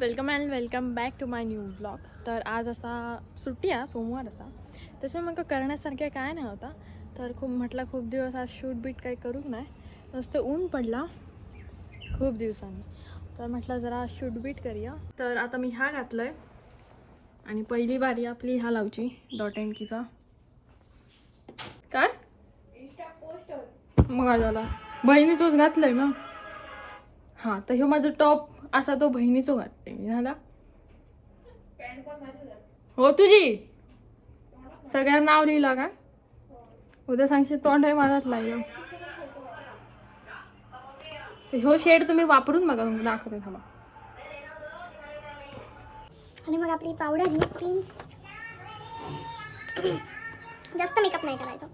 Welcome and welcome back to my new blog. तर आज असा सुट्टी आहे, सोमवार असा. त्याच्यामुळे मग करण्यासारखे काय नाही होता. तर खूप दिवस आज शूट बीट काही करूच नाही. मस्त ऊन पडला खूप दिवसांनी, तर म्हटलं जरा शूट बीट करूया. तर आता मी हा घातला आहे आणि पहिली बारी आपली हा लावची डॉट अँड कीचा. काय मग काय झाला, बहिणीचंच घातलंय मग. हां, तर हे माझं टॉप असा तो बहिणीचो घातले मी. झाला हो तुझी सगळ्यांना नाव लिहिलं का? उद्या सांगशील तोंड आहे माझाच लागलं. ह्यो शेड तुम्ही वापरून बघा, तुम्हाला दाखवते थांबा. आणि मग आपली पावडर ही स्किन जास्त मेकअप नाही करायचा.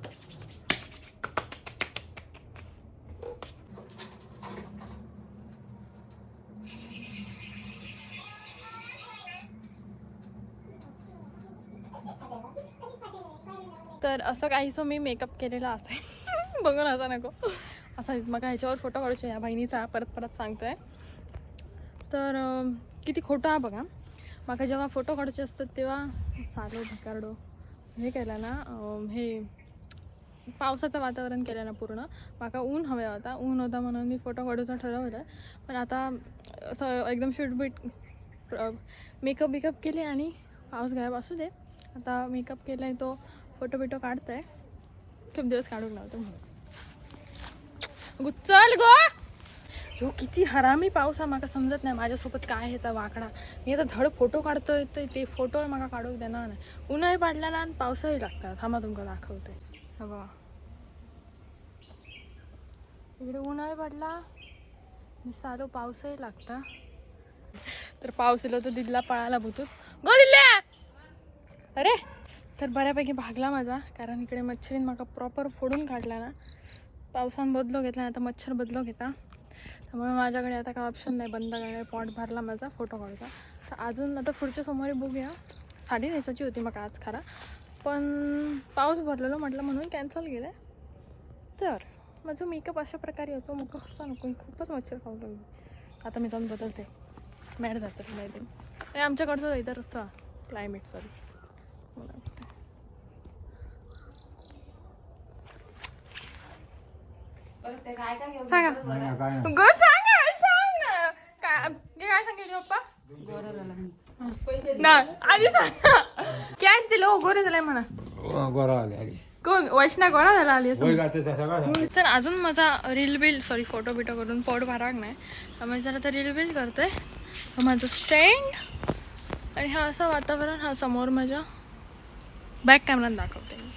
तर असं काहीसं मी मेकअप केलेला असं बघून असं नको असं. मग ह्याच्यावर फोटो काढूचे या बहिणीचा परत सांगतोय. तर किती खोटं आहे बघा. मग जेव्हा फोटो काढायचे असतात तेव्हा सारो ढकार्डो हे केलं ना, हे पावसाचं वातावरण केलं ना पूर्ण. माका ऊन हवा होता, ऊन होता म्हणून मी फोटो काढूचं ठरवलं. पण आता असं एकदम शूट मेकअप बिकअप केले आणि पाऊस गायब असू दे. आता मेकअप केला आहे तो फोटो बिटो काढतोय. खूप दिवस काढून लावतो म्हणून. चल गो हो, किती हरामी पाऊस आहे. माका समजत नाही माझ्यासोबत काय ह्याचा वाकडा. मी आता धड फोटो काढतोय तर ते फोटो माका काढूक देणार नाही. उन्हाळी पाडल्याला आणि पावसाही लागतात. थांबा तुमका दाखवते. हा बघा, इकडे उन्हाळी पडला मी सारो पावसही लागता. तर पाऊस येलो तर दिल्ला पळायला भूतूत गो दिल्ल्या. अरे तर बऱ्यापैकी भागला माझा, कारण इकडे मच्छरीन माका प्रॉपर फोडून काढला ना. पावसान बदलो घेतला, आता मच्छर बदलो घेता. त्यामुळे माझ्याकडे आता काय ऑप्शन नाही, बंद करायला. पॉट भरला माझा फोटो काढायचा. तर अजून आता पुढच्या सोमवारी बघूया. साडी नेसायची होती मग आज खरा, पण पाऊस भरलेलो म्हटलं म्हणून कॅन्सल केलं. तर माझं मेकअप अशा प्रकारे होतो. मग असा नको, खूपच मच्छर खाऊ लागली. आता मी जाऊन बदलते, मॅड जातं माहिती. आणि आमच्याकडचं वेदर असतं क्लायमेट सॉरी सांगा गो, सांग ना काय सांगितलं पप्पा ना आधी सांग. कॅश दिलं हो, गोरे झालाय म्हणा. गोरा आले कोण वैष्णव गोळा झाला आली असं. तर अजून माझा रील बिल सॉरी फोटो बिटो करून पोट भराक नाही. त्यामुळे जरा तर रील बिल करते. माझं स्टँड आणि हा असं वातावरण. हा समोर माझ्या बॅक कॅमेरात दाखवते मी.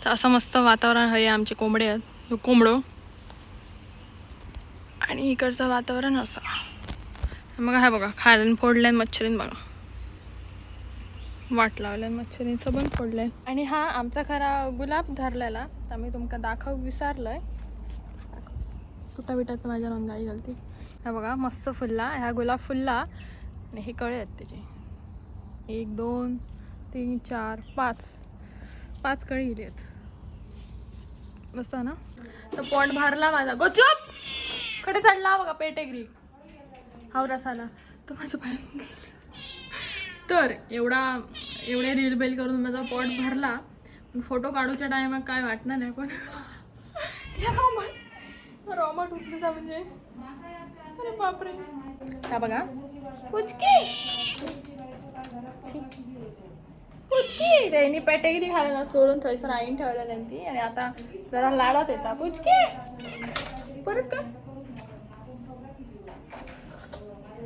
तर असं मस्त वातावरण आहे. आमचे कोंबडे आहेत, कोंबडो. आणि इकडचं वातावरण असं मग हा बघा, खालन फोडल्यान मच्छरीन बघा, वाट लावल्यान मच्छरींचं पण फोडलंय. आणि हा आमचा खरा गुलाब धरलेला, तर मी तुमका दाखव विसरलंय. कुठं बिटात माझ्या गाडी घालते. हा बघा मस्त फुलला, ह्या गुलाब फुलला. आणि हे कळे आहेत त्याचे 1 2 3 4 5 कळी गेली आहेत. मस्त ना. तर पॉट भरला माझा. गोचूप कडे चढला बघा पेटेगरी हावरासाला. तर माझं पाय तर एवढे रील बेल करून माझा पॉट भरला. फोटो काढूच्या टायमात काय वाटणार नाही, पण रॉमट उठलीसा म्हणजे अरे बापरे. का बघा पुचकी पुचकी त्यांनी पेटेगिरी घालायला चोरून थैसर आईन ठेवलेली त्यांची. आणि आता जरा लाडात येतात पुचकी परत का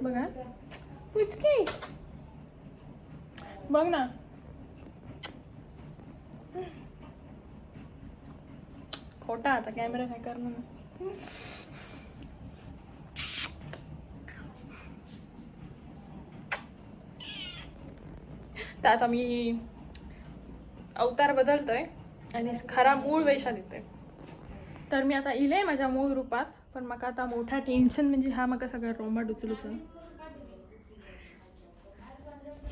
बघा पुचकी बघ ना. खोटा आता कॅमेरा काय करणार. तर आता मी अवतार बदलतोय आणि खरा मूळ वेशात येतोय. तर मी आता इले माझ्या मूळ रूपात. पण मग आता मोठा टेन्शन म्हणजे हा मग सगळं रोमाट उचलूचं.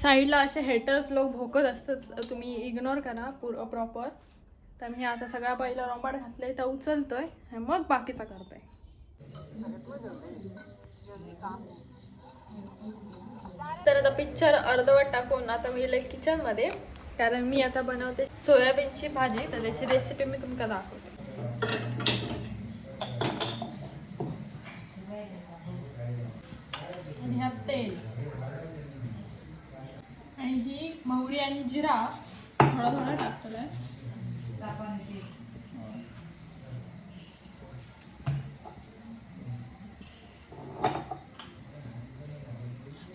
साईडला असे हेटर्स लोक भोकत असतात, तुम्ही इग्नोर करा प्रॉपर. तर मी आता सगळा पहिला रोमाट घातलाय तर उचलतोय, मग बाकीचा करतोय. तर आता पिक्चर अर्धवट टाकून आता मी गेले किचनमध्ये, कारण मी आता बनवते सोयाबीनची भाजी. तर त्याची रेसिपी मी तुमका दाखवते. आणि ह्यात तेल आणि ही मोहरी आणि जिरा थोडा थोडा टाकतोय.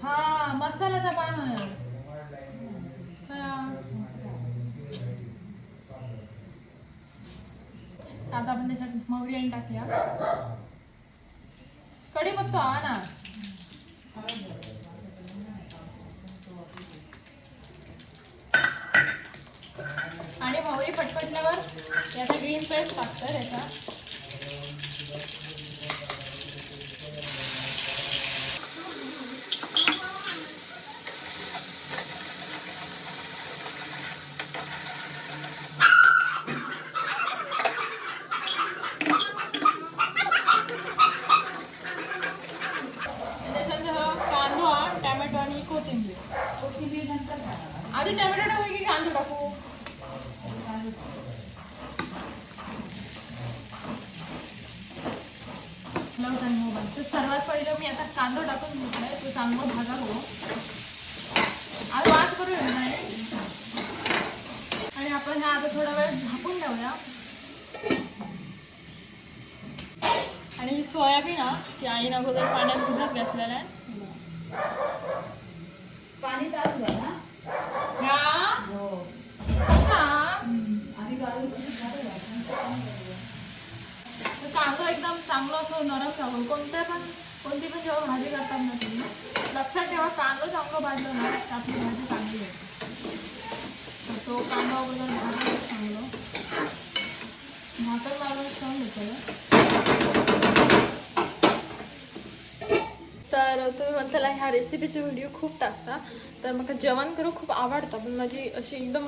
हा मसाल्याचा पान आहे. आता आपण त्याच्यात मोहरी आणि टाकूया. कढीपत्ता हा ना. आणि मोहरी पटपटल्यावर याचा ग्रीन पेस्ट टाकतं त्याचा. टॅमॅटो आणि कोथिंबीर नंतर आधी टॅमॅटो टाकू की कांदो टाकू? तर सर्वात पहिलं मी आता कांदो टाकून घेतलाय. तो चांगला भाजा हो. आज वास करू नाही. आणि आपण हा आता थोडा वेळ झाकून ठेवूया. आणि ही सोयाबीन की आईनं अगोदर पाण्यात भिजत घातलेलं आहे. पाणी तास आहे ना. कांदा एकदम चांगलं असं नरम राहावं. कोणती पण जेव्हा भाजी करतात ना तुम्ही लक्षात ठेवा, कांदा चांगलं भाजलं ना तर आपली भाजी चांगली होते. तर तो कांदा अगोदर भाजलं चांगलं झाकण मारून ठेवून घेतलं. तर तुम्ही म्हणताला ह्या रेसिपीचे व्हिडिओ खूप टाकता, तर मला जेवण करू खूप आवडतं. पण माझी अशी एकदम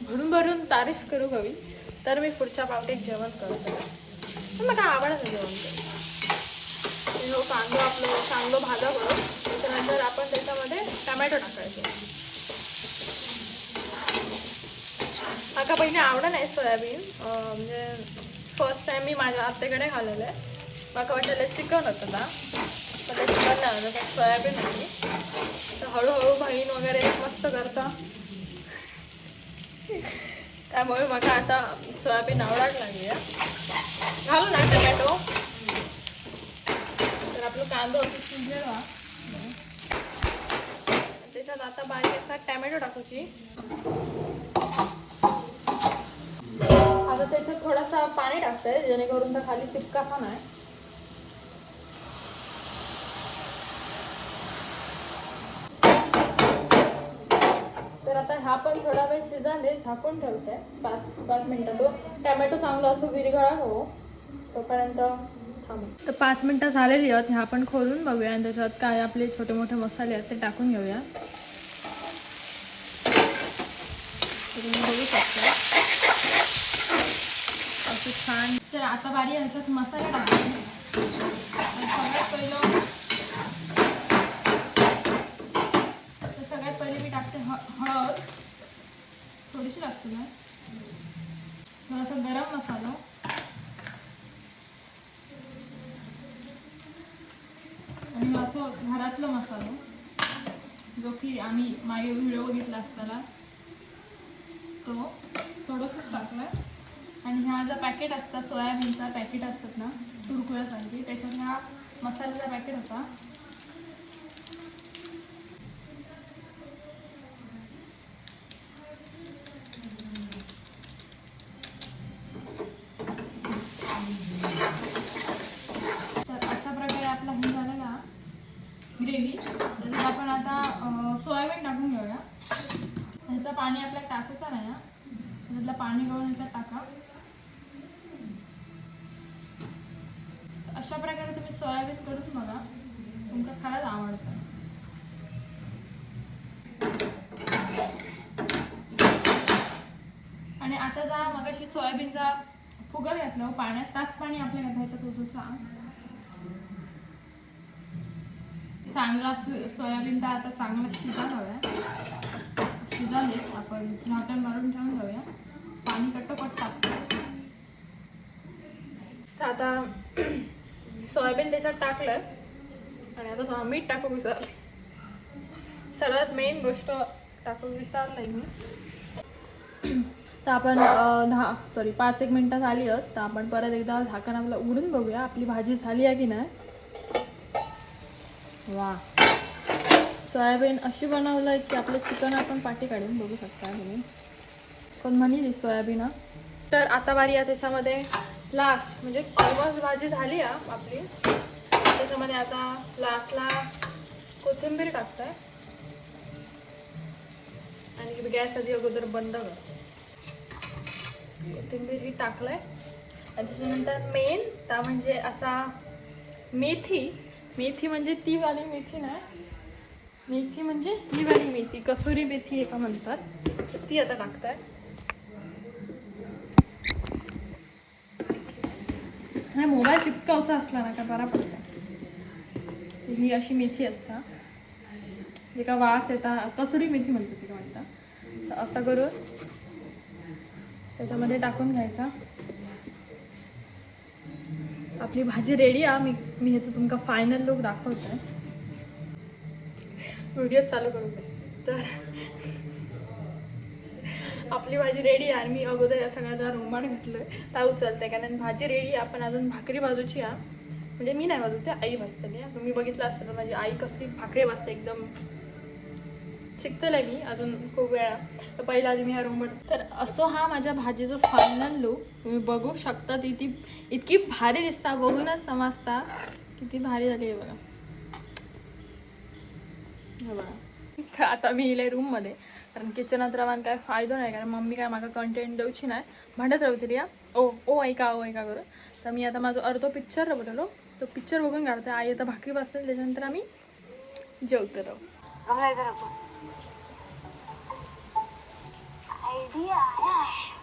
भरून भरून तारीफ करू हवी, तर मी पुढच्या पावटीत जेवण करतो. पण मला आवडतं जेवण करू. कांदा आपलं चांगलं भाजा करून त्याच्यानंतर आपण त्याच्यामध्ये टमॅटो टाकायचो. आता पहिले आवडत नाही सोयाबीन, म्हणजे फर्स्ट टाइम मी माझ्या आत्याकडे खाल्लेलं आहे. मला वाटलं चिकन होतं ना, पण ते चिकन नाही होतं, त्यात सोयाबीन होती. तर हळूहळू बहीण वगैरे मस्त करता, त्यामुळे मला आता सोयाबीन आवडायला लागली आहे. घालू ना टमॅटो. तर आपलं कांदा असं शिजलेला, त्याच्यात आता बारीक असा टमॅटो टाकायची. आता त्याच्यात थोडासा पाणी टाकतंय जेणेकरून तर खाली चिपका पण आहे. तर आता हा पण थोडा वेळ शिजाले झाकून ठेवते 5 मिनिटं. तो टमॅटो चांगला असं विरघळा हो तोपर्यंत थांबू. तर 5 मिनिटं झालेली आहेत. ह्या आपण खोलून बघूया आणि त्याच्यात काय आपले छोटे मोठे मसाले आहेत ते टाकून घेऊया. तुम्ही बघू शकता असं छान. तर आता बारी ह्याच्यात मसाला टाकूया. सगळ्यात पहिले मी टाकते हळद थोडीशी टाकते ना, थोडासा गरम मसाला आणि असं घरातलं मसाला, जो की आम्ही मागे व्हिडिओ बघितला असताना तो थोडंसंच टाकलाय. आणि ह्या जो पॅकेट असतात सोयाबीनचा पॅकेट असतात ना कुरकुऱ्यासाठी, त्याच्यात ह्या मसाल्याचा पॅकेट होता. तर अशा प्रकारे आपला हे झालेला ग्रेव्ही. त्याच्यात आपण आता सोयाबीन टाकून घेऊया. ह्याचं पाणी आपल्याला टाकायचं नाही, त्याच्यातलं पाणी गळून ह्याच्यात टाका. अशा प्रकारे तुम्ही सोयाबीन करून बघा, तुमका खरंच आवडतं. आणि आता जा मगाशी सोयाबीनचा फुगल घातलं पाण्यात, त्याच पाणी आपल्या ह्याच्यात होतं. चांगला सोयाबीन तर आता चांगला शिजायला हव्या. शिजाले आपण झाकण मारून ठेवून जाऊया. पाणी कट्टोकट टाकतो. तर आता सोयाबीन त्याच्यात टाकलं आणि आता मीठ टाकू विसरले. सर्वात मेन गोष्ट टाकू विसरलंय मी. तर आपण 5-1 मिनटं झाली आहेत. तर आपण परत एकदा झाकण आपलं उघडून बघूया आपली भाजी झाली आहे की नाही. वा, सोयाबीन अशी बनवलं आहे की आपलं चिकन आपण पाठी काढून बघू शकता तुम्ही. पण म्हणली सोयाबीन. तर आता बारी आहे त्याच्यामध्ये लास्ट म्हणजे ऑलमोस्ट भाजी झाली आहे आपली. त्याच्यामध्ये आता लास्टला कोथिंबीर टाकताय आणि गॅस आधी अगोदर बंद कर. कोथिंबीर ही टाकलंय आणि त्याच्यानंतर मेन त्या म्हणजे असा मेथी म्हणजे ती वाली मेथी नाही, मेथी म्हणजे ही वाली मेथी, कसुरी मेथी एका म्हणतात, तर ती आता टाकताय. हा मोबाईल चिपकावचा असला ना का बरा पडता. ही अशी मेथी असता जे का वास येता, कसुरी मेथी म्हणतात ती म्हणतात. तर असं करून त्याच्यामध्ये टाकून घ्यायचा. आपली भाजी रेडी आहे. मी ह्याचं तुमका फायनल लुक दाखवतोय. व्हिडिओ चालू करू दे. तर आपली भाजी रेडी आहे आणि मी अगोदर या सगळ्याचा रुमाल घातलोय ता उचलते कारण भाजी रेडी. आपण अजून भाकरी भाजूची आहे. म्हणजे मी नाही भाजूची, आई भाजतली. तुम्ही बघितलं असतं माझी आई कसली भाकरी भाजते, एकदम शिकतलंय मी अजून खूप वेळा. तर पहिला आधी मी हा रुमाल. तर असो हा माझ्या भाजीचा फायनल लुक तुम्ही बघू शकता. ती इतकी भारी दिसता, बघूनच समजता किती भारी झाली आहे बघा. बघा आता मी येईल रूममध्ये कारण किचनात राहून काय फायदा नाही कारण मम्मी काय माझा कंटेंट देऊची नाही, भांडत राहते या ओ ऐका करू. तर मी आता माझं अर्धो पिक्चर बघलो, तो पिक्चर बघून काढते. आई आता भाकरी बसते, त्याच्यानंतर आम्ही जेवतो राहू. आयडिया आया है.